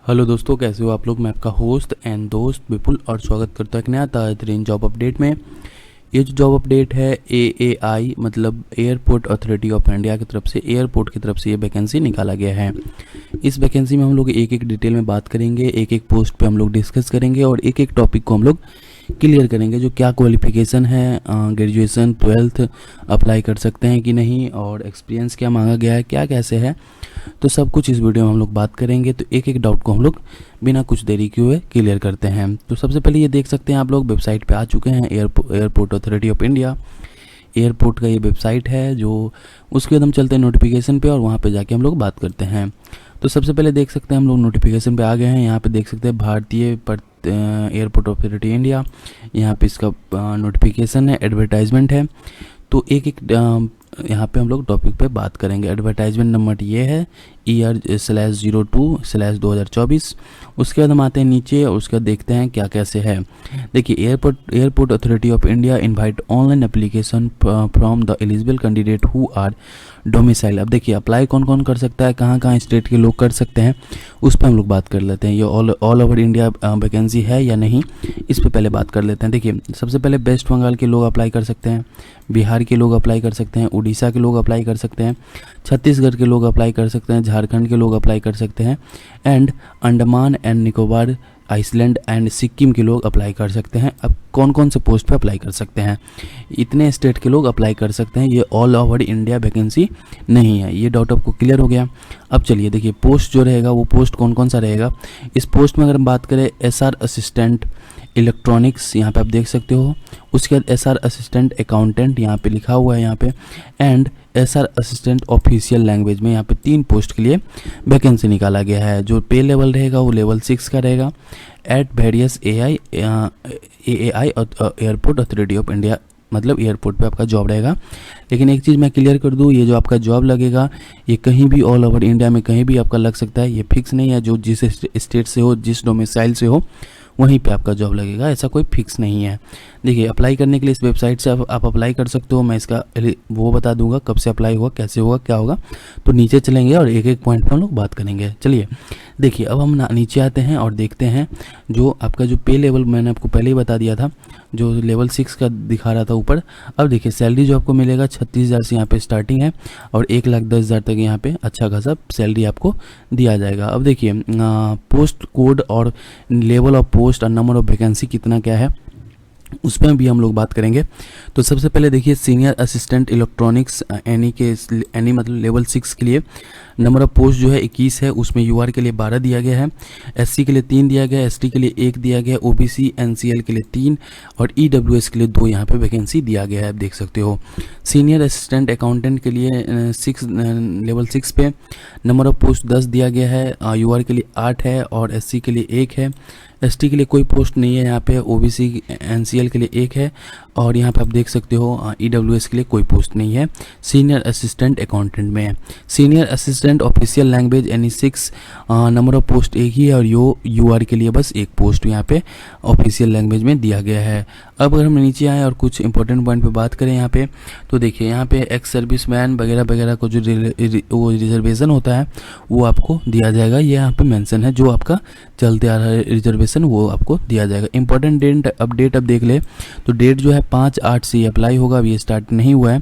Hello दोस्तों, कैसे हो आप लोग। मैं आपका होस्ट एंड दोस्त विपुल और स्वागत करता हूँ एक नया ताज़ा जॉब अपडेट में। ये जो जॉब अपडेट है AAI मतलब एयरपोर्ट अथॉरिटी ऑफ इंडिया की तरफ से, एयरपोर्ट की तरफ से ये वैकेंसी निकाला गया है। इस वैकेंसी में हम लोग एक एक डिटेल में बात करेंगे, एक एक पोस्ट पे हम लोग डिस्कस करेंगे और एक एक टॉपिक को हम लोग क्लियर करेंगे। जो क्या क्वालिफिकेशन है, ग्रेजुएशन 12th अप्लाई कर सकते हैं कि नहीं, और एक्सपीरियंस क्या मांगा गया है, क्या कैसे है, तो सब कुछ इस वीडियो में हम लोग बात करेंगे। तो एक एक डाउट को हम लोग बिना कुछ देरी किए हुए क्लियर करते हैं। तो सबसे पहले ये देख सकते हैं आप लोग वेबसाइट पे आ चुके हैं, airport authority of India. Airport का ये वेबसाइट है, जो उसके बाद हम चलते हैं नोटिफिकेशन पे और वहाँ पे जाके हम लोग बात करते हैं। तो सबसे पहले देख सकते हैं हम लोग नोटिफिकेशन पे आ गए हैं। यहाँ पे देख सकते हैं भारतीय एयरपोर्ट अथॉरिटी इंडिया, यहाँ पे इसका नोटिफिकेशन है, एडवर्टाइजमेंट है। तो एक एक यहाँ पे हम लोग टॉपिक पे बात करेंगे। एडवर्टाइजमेंट नंबर ये है ER/02/2024। उसके बाद हम आते हैं नीचे और उसके बाद देखते हैं क्या कैसे है। देखिए, airport authority of India invite online application from the eligible candidate who are domicile. अब देखिए, अप्लाई कौन कौन कर सकता है, कहाँ कहाँ स्टेट के लोग कर सकते हैं, उस पर हम लोग बात कर लेते हैं। ये ऑल ओवर इंडिया वैकेंसी है या नहीं, इस पर पहले बात कर लेते हैं। देखिए, सबसे पहले वेस्ट बंगाल के लोग अप्लाई कर सकते हैं, बिहार के लोग अप्लाई कर सकते हैं, उड़ीसा के लोग अप्लाई कर सकते हैं, छत्तीसगढ़ के लोग अप्लाई कर सकते हैं, झारखंड के लोग अप्लाई कर सकते हैं, and Andaman and Nicobar, island and Sikkim के लोग अप्लाई कर सकते हैं। अब कौन कौन से पोस्ट पे अप्लाई कर सकते हैं, इतने स्टेट के लोग अप्लाई कर सकते हैं। ये ऑल ओवर इंडिया वैकेंसी नहीं है। ये डाउट आपको क्लियर हो गया। अब चलिए देखिए, पोस्ट जो रहेगा वो पोस्ट कौन कौन सा रहेगा। इस पोस्ट में अगर हम बात करें SR असिस्टेंट इलेक्ट्रॉनिक्स, यहाँ पे आप देख सकते हो। उसके बाद SR असिस्टेंट अकाउंटेंट यहाँ पे लिखा हुआ है यहाँ पे, and SR assistant official language में यहाँ पे 3 पोस्ट के लिए वैकेंसी निकाला गया है। जो पे लेवल रहेगा वो लेवल 6 का रहेगा at various AAI airport authority of India, मतलब एयरपोर्ट पे आपका जॉब रहेगा। लेकिन एक चीज़ मैं क्लियर कर दूँ, ये जो आपका जॉब लगेगा ये कहीं भी ऑल ओवर इंडिया में कहीं भी आपका लग सकता है। ये फिक्स नहीं है, जो जिस स्टेट से हो, जिस डोमिसाइल से हो, वहीं पे आपका जॉब लगेगा, ऐसा कोई फिक्स नहीं है। देखिए, अप्लाई करने के लिए इस वेबसाइट से आप अप्लाई कर सकते हो। मैं इसका वो बता दूंगा कब से अप्लाई होगा, कैसे होगा, क्या होगा। तो नीचे चलेंगे और एक एक पॉइंट पर हम लोग बात करेंगे। चलिए देखिए, अब हम नीचे आते हैं और देखते हैं जो आपका जो पे लेवल मैंने आपको पहले ही बता दिया था, जो लेवल 6 का दिखा रहा था ऊपर। अब देखिए, सैलरी जो आपको मिलेगा 36,000 से यहाँ पे स्टार्टिंग है और 1,10,000 तक यहाँ पे अच्छा खासा सैलरी आपको दिया जाएगा। अब देखिए, पोस्ट कोड और लेवल ऑफ पोस्ट और नंबर ऑफ वैकेंसी कितना क्या है, उस पर भी हम लोग बात करेंगे। तो सबसे पहले देखिए, सीनियर असिस्टेंट इलेक्ट्रॉनिक्स एनी मतलब लेवल 6 के लिए नंबर ऑफ पोस्ट जो है 21 है। उसमें UR के लिए 12 दिया गया है, SC के लिए 3 दिया गया है, ST के लिए 1 दिया गया है, OBC NCL के लिए 3 और EWS के लिए 2 यहाँ पे वैकेंसी दिया गया है, आप देख सकते हो। सीनियर असिस्टेंट अकाउंटेंट के लिए लेवल 6 पे नंबर ऑफ पोस्ट 10 दिया गया है, UR के लिए 8 है और SC के लिए 1 है, ST के लिए कोई पोस्ट नहीं है यहाँ पे, OBC NCL के लिए 1 है और यहाँ पे आप देख सकते हो EWS के लिए कोई पोस्ट नहीं है। सीनियर असिस्टेंट अकाउंटेंट में सीनियर असिस्टेंट ऑफिशियल लैंग्वेज यानी 6 नंबर ऑफ पोस्ट 1 ही है और UR के लिए बस 1 पोस्ट यहाँ पे ऑफिशियल लैंग्वेज में दिया गया है। अब अगर हम नीचे आए और कुछ इंपॉर्टेंट पॉइंट पे बात करें यहाँ पे, तो देखिए यहाँ पे एक्स सर्विस मैन वगैरह वगैरह को जो वो रिजर्वेशन होता है वो आपको दिया जाएगा। ये यहाँ पे मेंशन है, जो आपका चलते आ रहा है रिजर्वेशन वो आपको दिया जाएगा। इंपॉर्टेंट डेट अपडेट अब देख ले, तो डेट जो है 5/8 से ये अप्लाई होगा। अब ये स्टार्ट नहीं हुआ है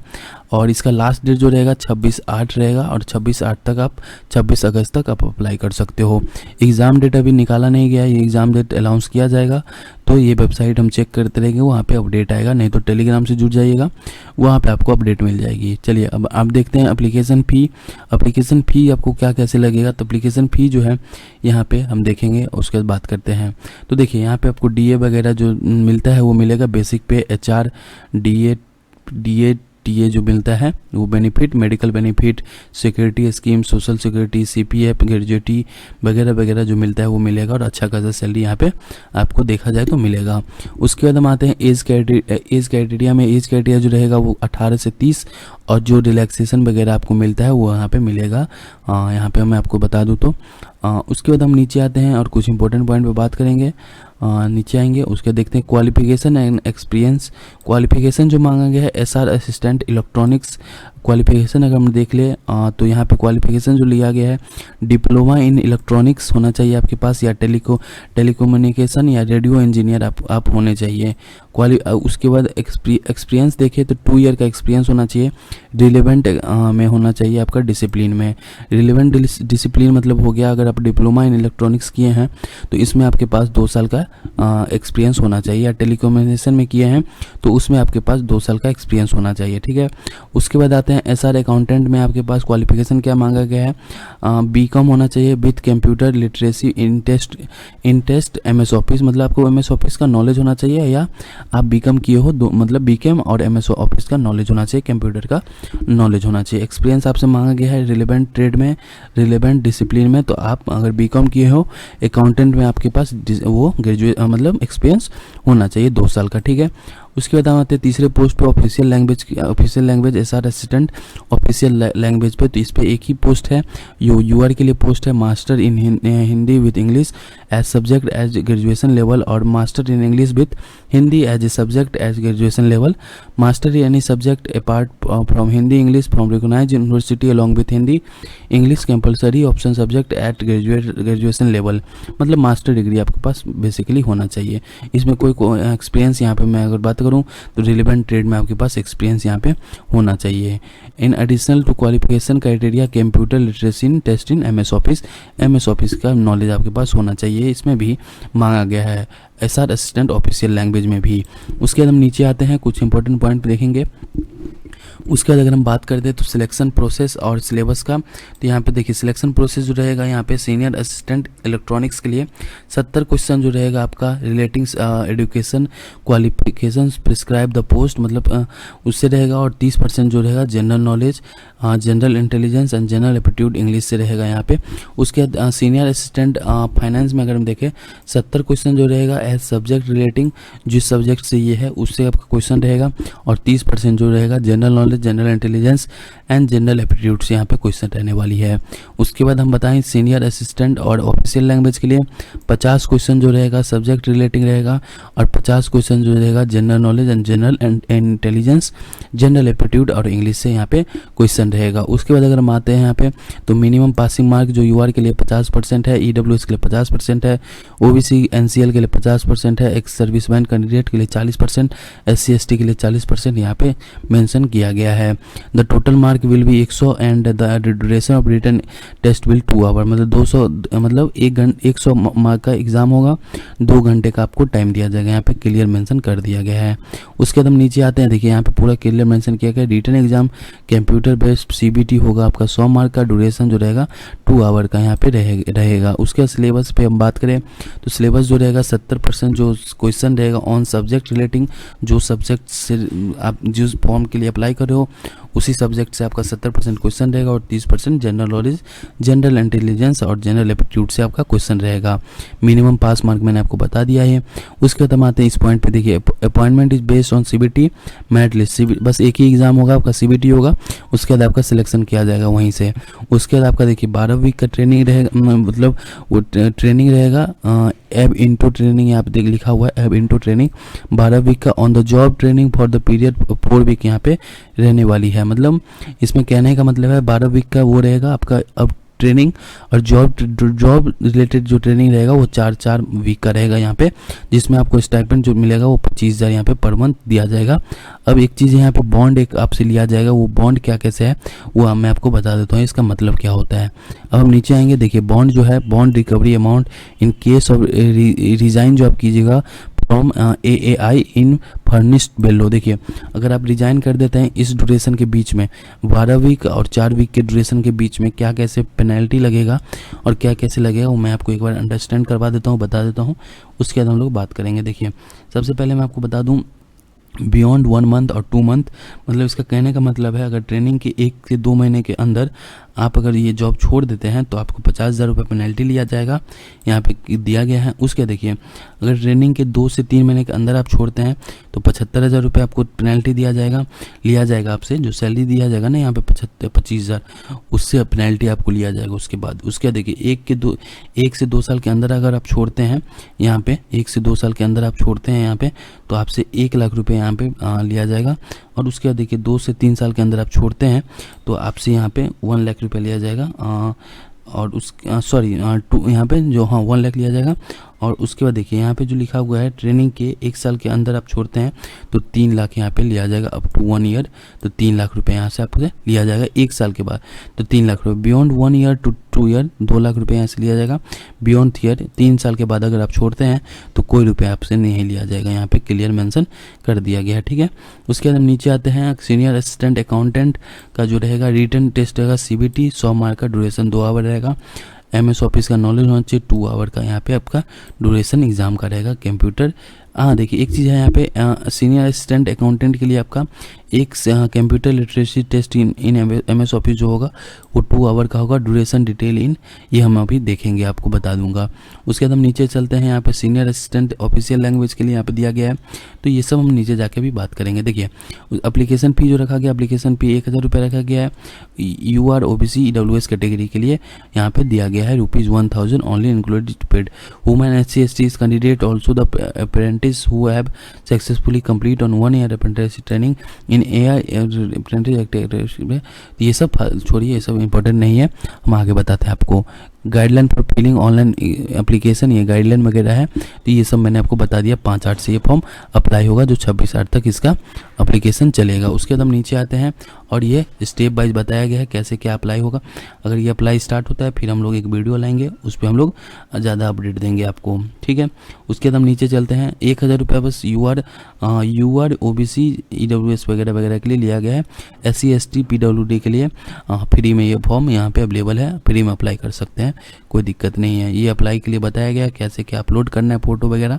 और इसका लास्ट डेट जो रहेगा 26/8 रहेगा और 26/8 तक आप 26 अगस्त तक आप अप्लाई कर सकते हो। एग्ज़ाम डेट अभी निकाला नहीं गया है, ये एग्ज़ाम डेट अनाउंस किया जाएगा। तो ये वेबसाइट हम चेक करते रहेंगे, वहाँ पे अपडेट आएगा, नहीं तो टेलीग्राम से जुड़ जाइएगा, वहाँ पे आपको अपडेट मिल जाएगी। चलिए अब आप देखते हैं एप्लीकेशन फ़ी आपको क्या कैसे लगेगा। तो एप्लीकेशन फ़ी जो है यहाँ पे हम देखेंगे, उसके बाद बात करते हैं। तो देखिए, यहाँ पे आपको DA वगैरह जो मिलता है वो मिलेगा, बेसिक पे HR DA TA जो मिलता है वो benefit, medical benefit, security scheme, social security, CPF, gratuity वगैरह वगैरह जो मिलता है वो मिलेगा और अच्छा खासा सैलरी यहाँ पे आपको देखा जाए तो मिलेगा। उसके बाद हम आते हैं एज क्राइटेरिया में। एज क्राइटेरिया जो रहेगा वो 18 से 30 और जो रिलैक्सेशन वगैरह आपको मिलता है वो यहाँ पे मिलेगा। यहाँ पे मैं आपको बता दूँ तो उसके बाद हम नीचे आते हैं और कुछ इंपॉर्टेंट पॉइंट पे बात करेंगे। नीचे आएंगे, उसके देखते हैं क्वालिफिकेशन एंड एक्सपीरियंस। क्वालिफिकेशन जो मांगा गया है SR असिस्टेंट इलेक्ट्रॉनिक्स क्वालिफिकेशन अगर हम देख ले तो यहाँ पे क्वालिफिकेशन जो लिया गया है, डिप्लोमा इन इलेक्ट्रॉनिक्स होना चाहिए आपके पास, या टेलीकम्युनिकेशन या रेडियो इंजीनियर आप होने चाहिए। उसके बाद एक्सपीरियंस देखें तो 2 ईयर का एक्सपीरियंस होना चाहिए, रिलेवेंट में होना चाहिए आपका डिसिप्लिन में। रिलेवेंट डिसिप्लिन मतलब हो गया, अगर आप डिप्लोमा इन इलेक्ट्रॉनिक्स किए हैं तो इसमें आपके पास 2 साल का एक्सपीरियंस होना चाहिए, या टेलीकम्युनिकेशन में किए हैं तो उसमें आपके पास 2 साल का एक्सपीरियंस होना चाहिए, ठीक है। उसके बाद आते हैं एसआर अकाउंटेंट में आपके पास क्वालिफिकेशन क्या मांगा गया है, बीकॉम होना चाहिए with computer literacy in test MS office, मतलब आपको एमएस ऑफिस का नॉलेज होना चाहिए, या आप बीकॉम किए हो, मतलब बीकॉम और एमएस ऑफिस का नॉलेज होना चाहिए, कंप्यूटर का नॉलेज होना चाहिए। एक्सपीरियंस आपसे मांगा गया है रिलेवेंट ट्रेड में, रिलेवेंट डिसिप्लिन में, तो आप अगर बीकॉम किए हो अकाउंटेंट में आपके पास वो ग्रेजुएट मतलब एक्सपीरियंस होना चाहिए 2 साल का, ठीक है। उसके बाद हम आते हैं तीसरे पोस्ट पे, official language SR assistant official language पे। तो इस पे एक ही पोस्ट है, यूआर के लिए पोस्ट है, master in Hindi with English as subject as graduation level, और master in English with Hindi as a subject as graduation level, master in any subject apart from Hindi English from recognised university along with Hindi English compulsory option subject at graduation level, मतलब master degree आपके पास basically होना चाहिए। इसमें कोई experience यहाँ पे मैं अगर बात करूँ तो रिलेवेंट ट्रेड में आपके पास एक्सपीरियंस यहाँ पे होना चाहिए। In additional to qualification criteria computer literacy in test in MS office का नॉलेज आपके पास होना चाहिए, इसमें भी मांगा गया है एसआर असिस्टेंट ऑफिशियल लैंग्वेज में भी। उसके बाद हम नीचे आते हैं, कुछ इंपॉर्टेंट पॉइंट देखेंगे। उसके बाद अगर हम बात करते हैं तो सिलेक्शन प्रोसेस और सिलेबस का, तो यहाँ पे देखिए सिलेक्शन प्रोसेस जो रहेगा यहाँ पे सीनियर असिस्टेंट इलेक्ट्रॉनिक्स के लिए 70 क्वेश्चन जो रहेगा आपका relating education qualifications prescribe the post, मतलब उससे रहेगा, और 30% जो रहेगा general knowledge, general intelligence and general aptitude English से रहेगा यहाँ पे। उसके बाद सीनियर असिस्टेंट फाइनेंस में अगर हम देखें 70 क्वेश्चन जो रहेगा एज सब्जेक्ट रिलेटिंग, जिस सब्जेक्ट से ये है उससे आपका क्वेश्चन रहेगा, और 30% जो रहेगा general knowledge, general intelligence and general aptitude से यहाँ पे क्वेश्चन रहने वाली है। उसके बाद हम बताएं सीनियर असिस्टेंट और ऑफिशियल लैंग्वेज के लिए 50 क्वेश्चन जो रहेगा सब्जेक्ट रिलेटिंग रहेगा, और 50 क्वेश्चन जो रहेगा general knowledge and general intelligence, general aptitude और इंग्लिश से यहाँ पे क्वेश्चन रहेगा। उसके बाद अगर हम आते हैं यहाँ पे तो मिनिमम पासिंग मार्क जो यूआर के लिए 50% है, ईडब्ल्यूएस के लिए 50% है, ओबीसी एनसीएल के लिए 50% है, एक्स सर्विसमैन कैंडिडेट के लिए 40%, एससी एसटी के लिए 40% यहाँ पे मेंशन किया गया है। The total mark will be 100 and the duration of written test will 2 hour, मतलब 200 मतलब 100 मार्क का एग्जाम होगा, 2 घंटे का आपको टाइम दिया जाएगा, यहाँ पे क्लियर मेंशन कर दिया गया है। उसके बाद हम नीचे आते हैं, देखिए यहाँ पे पूरा क्लियर मेंशन किया गया, written exam computer based CBT होगा आपका 100 मार्क का, ड्यूरेशन जो रहेगा 2 आवर का यहाँ पे रहेगा। उसके सिलेबस पे हम बात करें तो सिलेबस जो रहेगा 70% जो क्वेश्चन रहेगा ऑन सब्जेक्ट रिलेटिंग, जो सब्जेक्ट से आप जिस फॉर्म के लिए अप्लाई कर रहे हो उसी सब्जेक्ट से आपका 70% क्वेश्चन रहेगा, और 30% जनरल नॉलेज, जनरल इंटेलिजेंस और जनरल एप्टीट्यूड से आपका क्वेश्चन रहेगा। मिनिमम पास मार्क मैंने आपको बता दिया है। उसके बाद हम आते हैं इस पॉइंट पे, देखिए appointment is based on CBT merit list, बस एक ही एग्जाम होगा आपका, सीबीटी होगा, उसके बाद आपका सिलेक्शन किया जाएगा वहीं से। उसके बाद आपका देखिए 12 वीक का ट्रेनिंग रहेगा, मतलब वो ट्रेनिंग रहेगा, एब इंटू ट्रेनिंग यहाँ पे लिखा हुआ है, एब इंटू ट्रेनिंग 12 वीक का, on the job training for the period 4 week यहाँ पे रहने वाली है। मतलब इसमें कहने का मतलब है 12 वीक का वो रहेगा आपका अब ट्रेनिंग, और जॉब रिलेटेड जो ट्रेनिंग रहेगा वो 4 वीक का रहेगा यहाँ पे, जिसमें आपको स्टाइपेंड जो मिलेगा वो 25,000 यहाँ पे पर मंथ दिया जाएगा। अब एक चीज़ यहाँ पे बॉन्ड एक आपसे लिया जाएगा, वो बॉन्ड क्या कैसे है वो मैं आपको बता देता हूँ, इसका मतलब क्या होता है। अब हम नीचे आएंगे, देखिए बॉन्ड जो है, bond recovery amount in case of resign जो आप कीजिएगा फ्रॉम AAI इन फर्निश्ड बेलो। देखिए अगर आप रिजाइन कर देते हैं इस ड्यूरेशन के बीच में, 12 वीक और 4 वीक के ड्यूरेशन के बीच में क्या कैसे पेनल्टी लगेगा और क्या कैसे लगेगा वो मैं आपको एक बार अंडरस्टैंड करवा देता हूँ, बता देता हूँ, उसके बाद हम लोग बात करेंगे। देखिए सबसे पहले मैं आपको बता दूँ बियॉन्ड 1 मंथ और 2 मंथ, मतलब इसका कहने का मतलब है अगर ट्रेनिंग के 1 से 2 महीने के अंदर आप अगर ये जॉब छोड़ देते हैं तो आपको 50,000 रुपये पेनल्टी लिया जाएगा, यहाँ पे दिया गया है। उसके देखिए अगर ट्रेनिंग के 2 से 3 महीने के अंदर आप छोड़ते हैं तो 75,000 रुपये आपको पेनल्टी लिया जाएगा आपसे। जो सैलरी दिया जाएगा ना यहाँ पे 25,000, उससे पेनल्टी आपको लिया जाएगा। उसके बाद उसके देखिए 1 से 2 साल के अंदर अगर आप छोड़ते हैं यहाँ पे, 1 से 2 साल के अंदर आप छोड़ते हैं यहाँ पे, तो आपसे 1 लाख रुपये यहाँ पे लिया जाएगा। और उसके बाद देखिए 2 से 3 साल के अंदर आप छोड़ते हैं तो आपसे यहाँ पे 1 लाख रुपये लिया जाएगा। और उस यहाँ पे जो 1 लाख लिया जाएगा। और उसके बाद देखिए यहाँ पे जो लिखा हुआ है ट्रेनिंग के 1 साल के अंदर आप छोड़ते हैं तो 3 लाख यहाँ पे लिया जाएगा, अप टू 1 ईयर। तो 3 लाख रुपये यहाँ से आपसे लिया जाएगा 1 साल के बाद, तो 3 लाख रुपये। Beyond 1 year to 2 year 2 lakh रुपये यहाँ से लिया जाएगा। बियॉन्ड ईयर 3 साल के बाद अगर आप छोड़ते हैं तो कोई रुपये आपसे नहीं लिया जाएगा, यहाँ पे क्लियर मेंशन कर दिया गया है, ठीक है। उसके बाद हम नीचे आते हैं। सीनियर असिस्टेंट अकाउंटेंट का जो रहेगा रिटन टेस्ट रहेगा CBT, 100 मार्क का, ड्यूरेशन 2 आवर रहेगा। MS ऑफिस का नॉलेज होना चाहिए, 2 आवर का यहाँ पे आपका ड्यूरेशन एग्जाम का रहेगा। कंप्यूटर देखिए एक चीज़ है यहाँ पे सीनियर असिस्टेंट अकाउंटेंट के लिए आपका एक कंप्यूटर लिटरेसी टेस्ट इन MS ऑफिस जो होगा वो 2 आवर का होगा। ड्यूरेशन डिटेल इन ये हम अभी देखेंगे, आपको बता दूंगा। उसके बाद हम नीचे चलते हैं। यहाँ पे सीनियर असिस्टेंट ऑफिशियल लैंग्वेज के लिए यहाँ पे दिया गया है, तो ये सब हम नीचे जाके भी बात करेंगे। देखिए एप्लीकेशन फ़ी जो रखा गया, एप्लीकेशन फ़ी 1,000 रुपये रखा गया है। UR OBC EWS कैटेगरी के लिए यहाँ पे दिया गया है ₹1,000 only included paid. Women SC/ST candidate also the apprentice who have successfully complete on 1 year apprenticeship training in AI apprentice। ये सब छोड़िए, ये सब इम्पोर्टेंट नहीं है, हम आगे बताते हैं आपको। Guideline for filling online application, ये गाइडलाइन वगैरह है, तो ये सब मैंने आपको बता दिया। 5/8 से ये फॉर्म अप्लाई होगा, जो 26/8 तक इसका एप्लीकेशन चलेगा। उसके बाद हम नीचे आते हैं और ये स्टेप वाइज बताया गया है कैसे क्या अप्लाई होगा। अगर ये अप्लाई स्टार्ट होता है फिर हम लोग एक वीडियो लाएंगे, उस पर हम लोग ज़्यादा अपडेट देंगे आपको, ठीक है। उसके बाद हम नीचे चलते हैं। 1,000 रुपये बस UR OBC EWS वगैरह वगैरह के लिए लिया गया है। SC/ST PWD के लिए फ्री में ये फॉर्म यहाँ पे अवेलेबल है, फ्री में अप्लाई कर सकते हैं, कोई दिक्कत नहीं है। ये अप्लाई के लिए बताया गया कैसे क्या अपलोड करना है, फ़ोटो वगैरह,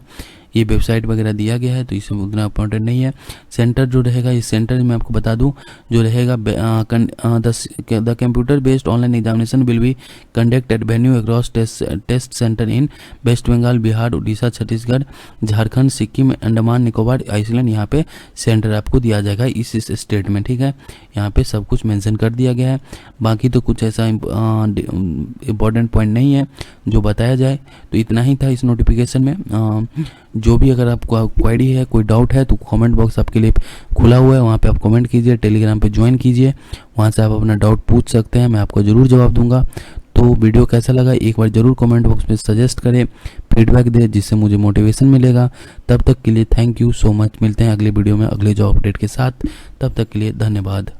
ये वेबसाइट वगैरह दिया गया है, तो इसमें उतना इंपॉर्टेंट नहीं है। सेंटर जो रहेगा, इस सेंटर में आपको बता दूं जो रहेगा the computer based online examination will be conduct at venue across test centre in West Bengal, Bihar, Orissa, Chhattisgarh, Jharkhand, Sikkim, Andaman Nicobar, island. यहाँ पे सेंटर आपको दिया जाएगा इस स्टेट में, ठीक है। यहाँ पे सब कुछ मेंशन कर दिया गया है। बाकी तो कुछ ऐसा इम्पोर्टेंट पॉइंट नहीं है जो बताया जाए, तो इतना ही था इस नोटिफिकेशन में। जो भी अगर आपको क्वेरी है, कोई डाउट है, तो कमेंट बॉक्स आपके लिए खुला हुआ है, वहाँ पे आप कमेंट कीजिए। टेलीग्राम पे ज्वाइन कीजिए, वहाँ से आप अपना डाउट पूछ सकते हैं, मैं आपको ज़रूर जवाब दूंगा। तो वीडियो कैसा लगा एक बार ज़रूर कमेंट बॉक्स में सजेस्ट करें, फीडबैक दें, जिससे मुझे मोटिवेशन मिलेगा। तब तक के लिए थैंक यू सो मच। मिलते हैं अगले वीडियो में अगले जॉब अपडेट के साथ, तब तक के लिए धन्यवाद।